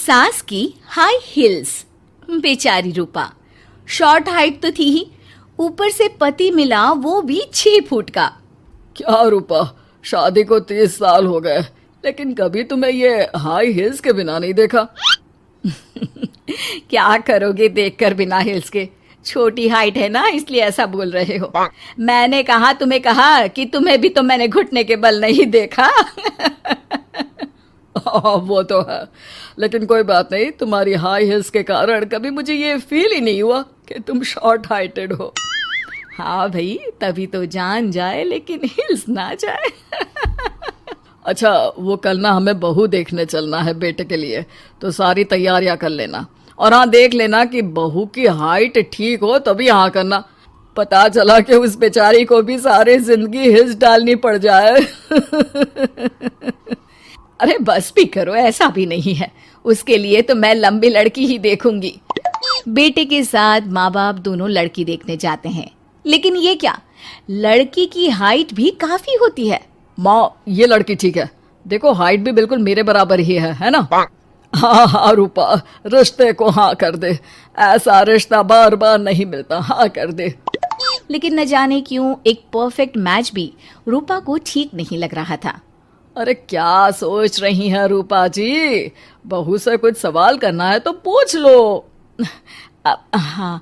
सास की high heels. बेचारी रूपा, शॉर्ट हाइट तो थी ही, ऊपर से पति मिला वो भी 6 फुट का। क्या रूपा, शादी को 30 साल हो गए, लेकिन कभी तुम्हें ये हाई हील्स के बिना नहीं देखा। क्या करोगे देखकर बिना हिल्स के? छोटी हाइट है ना, इसलिए ऐसा बोल रहे हो। मैंने कहा तुम्हें कहा कि तुम्हें भी तो मैंने घुटने के बल नहीं देखा। वो तो है, लेकिन कोई बात नहीं, तुम्हारी हाई हील्स के कारण कभी मुझे ये फील ही नहीं हुआ कि तुम शॉर्ट हाइटेड हो। हाँ भाई, तभी तो जान जाए लेकिन हिल्स ना जाए। अच्छा, वो कल ना हमें बहू देखने चलना है बेटे के लिए, तो सारी तैयारियां कर लेना। और हाँ, देख लेना कि बहू की हाइट ठीक हो तभी हाँ करना। पता चला कि उस बेचारी को भी सारी जिंदगी हिल्स डालनी पड़ जाए। अरे बस भी करो, ऐसा भी नहीं है। उसके लिए तो मैं लंबी लड़की ही देखूंगी। बेटे के साथ माँ बाप दोनों लड़की देखने जाते हैं, लेकिन ये क्या, लड़की की हाइट भी काफी होती है। माँ, ये लड़की ठीक है, देखो हाइट भी बिल्कुल मेरे बराबर ही है ना? हाँ हाँ रूपा, रिश्ते को हाँ कर दे, ऐसा रिश्ता बार बार नहीं मिलता, हाँ कर दे। लेकिन न जाने क्यों एक परफेक्ट मैच भी रूपा को ठीक नहीं लग रहा था। अरे क्या सोच रही हैं रूपा जी, बहू से कुछ सवाल करना है तो पूछ लो। हाँ,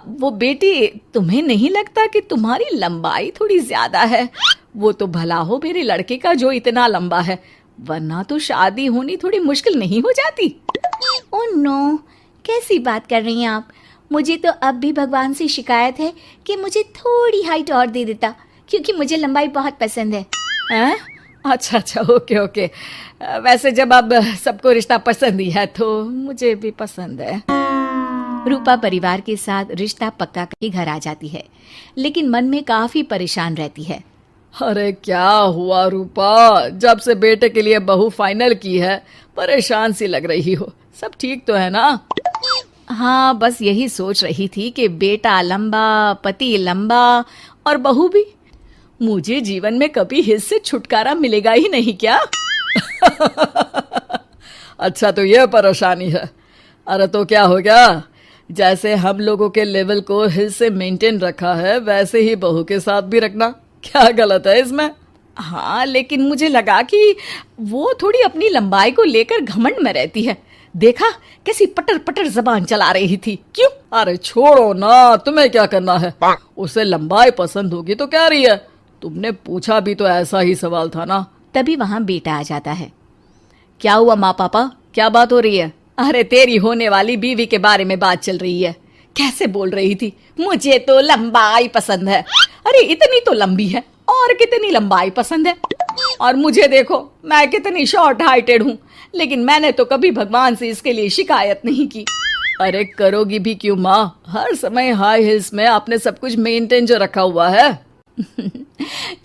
वो बेटी, तुम्हें नहीं लगता कि तुम्हारी लंबाई थोड़ी ज्यादा है? वो तो भला हो मेरे लड़के का जो इतना लंबा है, वरना तो शादी होनी थोड़ी मुश्किल नहीं हो जाती? ओह नो, कैसी बात कर रही हैं आप? मुझे तो अब भी भगवान से शिकायत है कि मुझे थोड़ी हाइट और दे देता, क्योंकि मुझे लंबाई बहुत पसंद है। हैं? अच्छा अच्छा, ओके ओके। वैसे जब अब सबको रिश्ता पसंद ही है तो मुझे भी पसंद है। रूपा परिवार के साथ रिश्ता पक्का करके घर आ जाती है, लेकिन मन में काफी परेशान रहती है। अरे क्या हुआ रूपा, जब से बेटे के लिए बहू फाइनल की है परेशान सी लग रही हो, सब ठीक तो है ना? हाँ, बस यही सोच रही थी कि बेटा लंबा, पति लंबा और बहू भी। मुझे जीवन में कभी हिस्से छुटकारा मिलेगा ही नहीं क्या? अच्छा, तो ये परेशानी है। अरे तो क्या हो गया, जैसे हम लोगों के लेवल को हिस्से मेंटेन रखा है वैसे ही बहू के साथ भी रखना, क्या गलत है इसमें? हाँ, लेकिन मुझे लगा कि वो थोड़ी अपनी लंबाई को लेकर घमंड में रहती है। देखा कैसी पटर पटर जबान चला रही थी। क्यों? अरे छोड़ो ना, तुम्हें क्या करना है? उसे लंबाई पसंद होगी तो क्या रही है, तुमने पूछा भी तो ऐसा ही सवाल था ना। तभी वहां बेटा आ जाता है। क्या हुआ माँ पापा, क्या बात हो रही है? अरे तेरी होने वाली बीवी के बारे में बात चल रही है। कैसे बोल रही थी, मुझे तो लंबाई पसंद है। अरे इतनी तो लंबी है, और कितनी लंबाई पसंद है? और मुझे देखो, मैं कितनी शॉर्ट हाइटेड हूँ, लेकिन मैंने तो कभी भगवान से इसके लिए शिकायत नहीं की। अरे करोगी भी क्यों माँ, हर समय हाई हिल्स में आपने सब कुछ मेंटेन जो रखा हुआ है।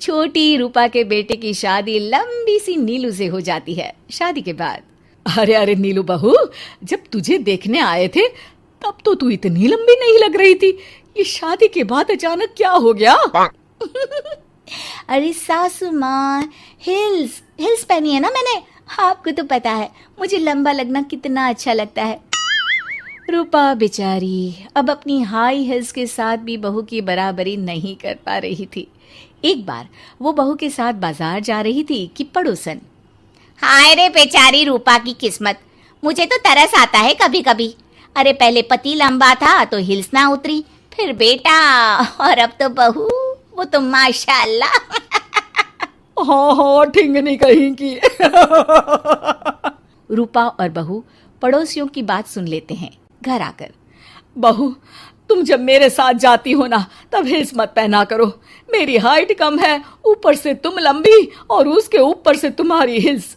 छोटी रूपा के बेटे की शादी लंबी सी नीलू से हो जाती है। शादी के बाद, अरे अरे नीलू बहू, जब तुझे देखने आए थे तब तो तू इतनी लंबी नहीं लग रही थी, ये शादी के बाद अचानक क्या हो गया? अरे सासू माँ, हिल्स हिल्स पहनी है ना मैंने, आपको तो पता है मुझे लंबा लगना कितना अच्छा लगता है। रूपा बेचारी अब अपनी हाई हिल्स के साथ भी बहू की बराबरी नहीं कर पा रही थी। एक बार वो बहू के साथ बाजार जा रही थी कि पड़ोसन, हाय रे बेचारी रूपा की किस्मत, मुझे तो तरस आता है कभी कभी। अरे पहले पति लंबा था तो हिल्स ना उतरी, फिर बेटा, और अब तो बहू, वो तो माशाल्लाह। हाँ हाँ, ठिंगनी कहीं की। रूपा और बहू पड़ोसियों की बात सुन लेते हैं। घर आकर, बहू तुम जब मेरे साथ जाती हो ना तब हिल्स मत पहना करो, मेरी हाइट कम है, ऊपर से तुम लंबी और उसके ऊपर से तुम्हारी हिल्स।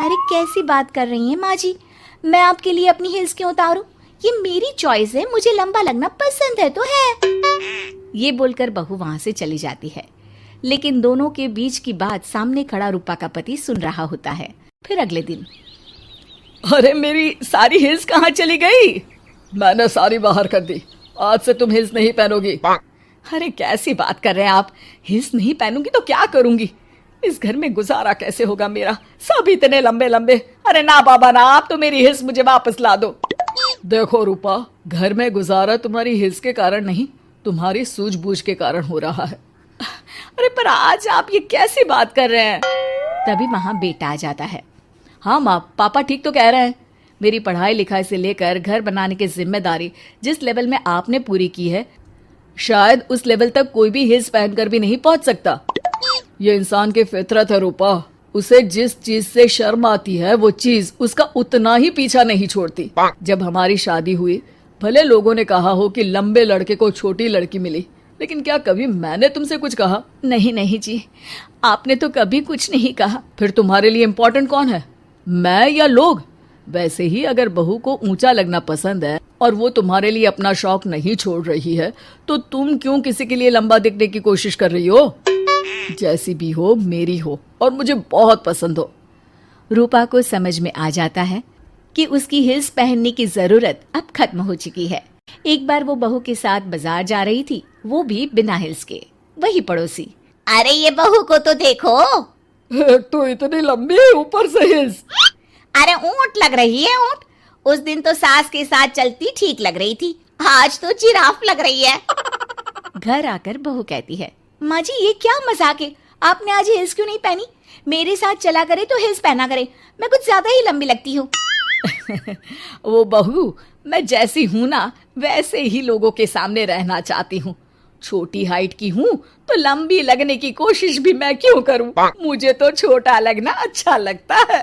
अरे कैसी बात कर रही हैं माँ जी, मैं आपके लिए अपनी हिल्स क्यों उतारूं? ये मेरी चॉइस है, मुझे लंबा लगना पसंद है तो है। ये बोलकर बहू वहां से चली जाती है, लेकिन दोनों के बीच की बात सामने खड़ा रूपा का पति सुन रहा होता है। फिर अगले दिन, अरे मेरी सारी हिल्स कहाँ चली गई? मैंने सारी बाहर कर दी, आज से तुम हिल्स नहीं पहनोगी। अरे कैसी बात कर रहे हैं आप, हिल्स नहीं पहनूंगी तो क्या करूंगी? इस घर में गुजारा कैसे होगा मेरा, सब इतने लंबे लंबे। अरे ना बाबा ना, आप तो मेरी हिस्स मुझे वापस ला दो। देखो रूपा, घर में गुजारा तुम्हारी हिस्स के कारण नहीं, तुम्हारी सूझबूझ के कारण हो रहा है। अरे पर आज आप ये कैसी बात कर रहे हैं? तभी वहां बेटा आ जाता है। हाँ माँ, पापा ठीक तो कह रहे हैं। मेरी पढ़ाई लिखाई से लेकर घर बनाने की जिम्मेदारी जिस लेवल में आपने पूरी की है, शायद उस लेवल तक कोई भी हिल्स पहनकर भी नहीं पहुंच सकता। ये इंसान की फितरत है रूपा, उसे जिस चीज से शर्म आती है वो चीज उसका उतना ही पीछा नहीं छोड़ती। जब हमारी शादी हुई, भले लोगों ने कहा हो कि लंबे लड़के को छोटी लड़की मिली, लेकिन क्या कभी मैंने तुमसे कुछ कहा? नहीं नहीं जी, आपने तो कभी कुछ नहीं कहा। फिर तुम्हारे लिए इम्पोर्टेंट कौन है, मैं या लोग? वैसे ही अगर बहू को ऊंचा लगना पसंद है और वो तुम्हारे लिए अपना शौक नहीं छोड़ रही है, तो तुम क्यों किसी के लिए लंबा दिखने की कोशिश कर रही हो? जैसी भी हो, मेरी हो और मुझे बहुत पसंद हो। रूपा को समझ में आ जाता है कि उसकी हिल्स पहनने की जरूरत अब खत्म हो चुकी है। एक बार वो बहू के साथ बाजार जा रही थी, वो भी बिना हिल्स के। वही पड़ोसी, अरे ये बहू को तो देखो, एक तो इतनी लंबी है, ऊपर से हिल्स। अरे ऊंट लग रही है ऊंट। उस दिन तो सास के साथ चलती ठीक लग रही थी, आज तो जिराफ लग रही है। घर आकर बहू कहती है, माँ जी ये क्या मजाक है, आपने आज हिल्स क्यों नहीं पहनी? मेरे साथ चला करे तो हिल्स पहना करे, मैं कुछ ज्यादा ही लंबी लगती हूँ। वो बहू, मैं जैसी हूँ ना वैसे ही लोगों के सामने रहना चाहती हूँ। छोटी हाइट की हूँ तो लंबी लगने की कोशिश भी मैं क्यों करूँ? मुझे तो छोटा लगना अच्छा लगता है।